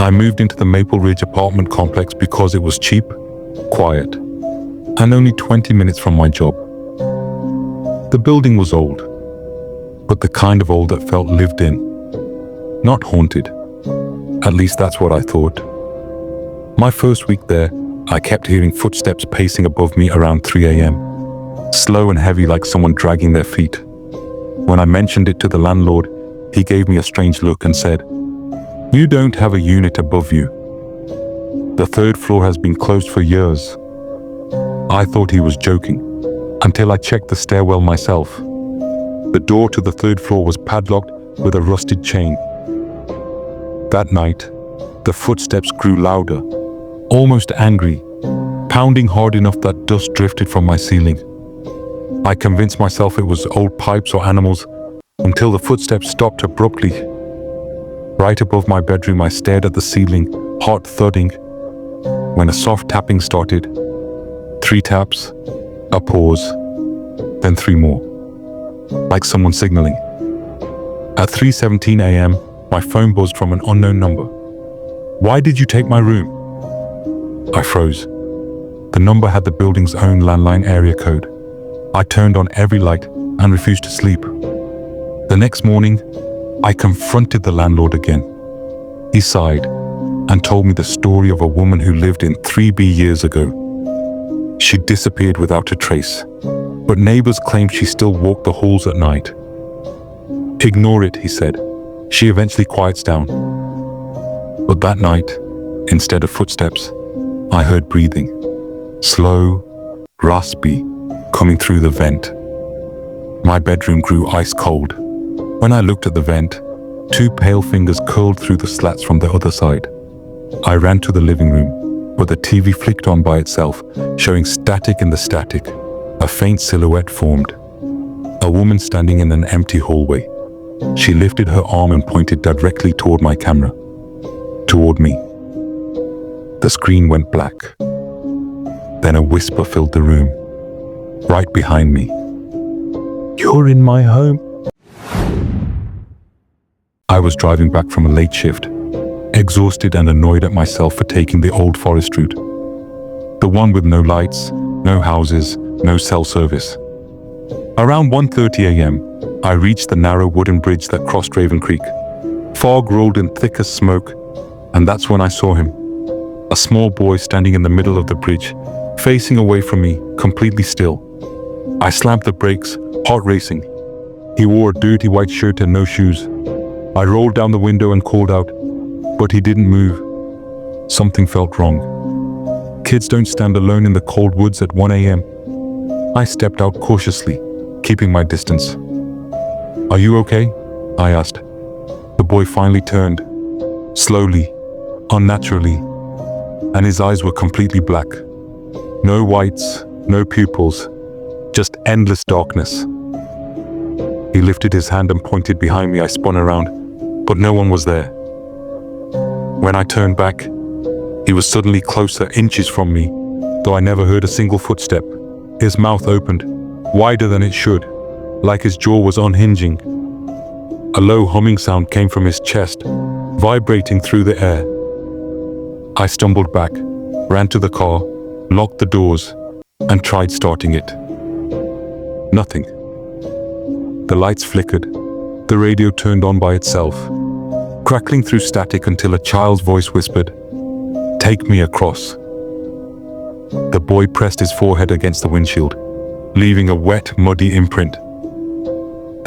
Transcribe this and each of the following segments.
I moved into the Maple Ridge apartment complex because it was cheap, quiet, and only 20 minutes from my job. The building was old, but the kind of old that felt lived in, not haunted. At least that's what I thought. My first week there, I kept hearing footsteps pacing above me around 3 a.m., slow and heavy like someone dragging their feet. When I mentioned it to the landlord, he gave me a strange look and said, "You don't have a unit above you. The third floor has been closed for years." I thought he was joking, until I checked the stairwell myself. The door to the third floor was padlocked with a rusted chain. That night, the footsteps grew louder, almost angry, pounding hard enough that dust drifted from my ceiling. I convinced myself it was old pipes or animals, until the footsteps stopped abruptly. Right above my bedroom, I stared at the ceiling, heart thudding, when a soft tapping started. 3 taps, a pause, then 3 more, like someone signaling. At 3:17 a.m., my phone buzzed from an unknown number. "Why did you take my room?" I froze. The number had the building's own landline area code. I turned on every light and refused to sleep. The next morning, I confronted the landlord again. He sighed and told me the story of a woman who lived in 3B years ago. She disappeared without a trace, but neighbors claimed she still walked the halls at night. "Ignore it," he said. "She eventually quiets down." But that night, instead of footsteps, I heard breathing. Slow, raspy, coming through the vent. My bedroom grew ice cold. When I looked at the vent, 2 pale fingers curled through the slats from the other side. I ran to the living room, but the TV flicked on by itself, showing static in the static. A faint silhouette formed. A woman standing in an empty hallway. She lifted her arm and pointed directly toward my camera. Toward me. The screen went black. Then a whisper filled the room. Right behind me. "You're in my home." I was driving back from a late shift, exhausted and annoyed at myself for taking the old forest route. The one with no lights, no houses, no cell service. Around 1:30 a.m., I reached the narrow wooden bridge that crossed Raven Creek. Fog rolled in thick as smoke, and that's when I saw him. A small boy standing in the middle of the bridge, facing away from me, completely still. I slammed the brakes, heart racing. He wore a dirty white shirt and no shoes. I rolled down the window and called out, but he didn't move. Something felt wrong. Kids don't stand alone in the cold woods at 1 a.m. I stepped out cautiously, keeping my distance. "Are you okay?" I asked. The boy finally turned, slowly, unnaturally, and his eyes were completely black. No whites, no pupils, just endless darkness. He lifted his hand and pointed behind me. I spun around, but no one was there. When I turned back, he was suddenly closer, inches from me, though I never heard a single footstep. His mouth opened, wider than it should, like his jaw was unhinging. A low humming sound came from his chest, vibrating through the air. I stumbled back, ran to the car, locked the doors, and tried starting it. Nothing. The lights flickered. The radio turned on by itself, crackling through static until a child's voice whispered, "Take me across." The boy pressed his forehead against the windshield, leaving a wet, muddy imprint.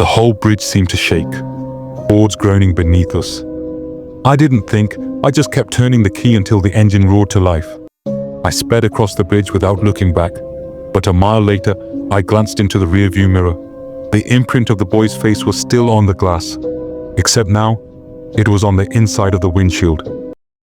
The whole bridge seemed to shake, boards groaning beneath us. I didn't think, I just kept turning the key until the engine roared to life. I sped across the bridge without looking back, but a mile later, I glanced into the rearview mirror. The imprint of the boy's face was still on the glass, except now, it was on the inside of the windshield.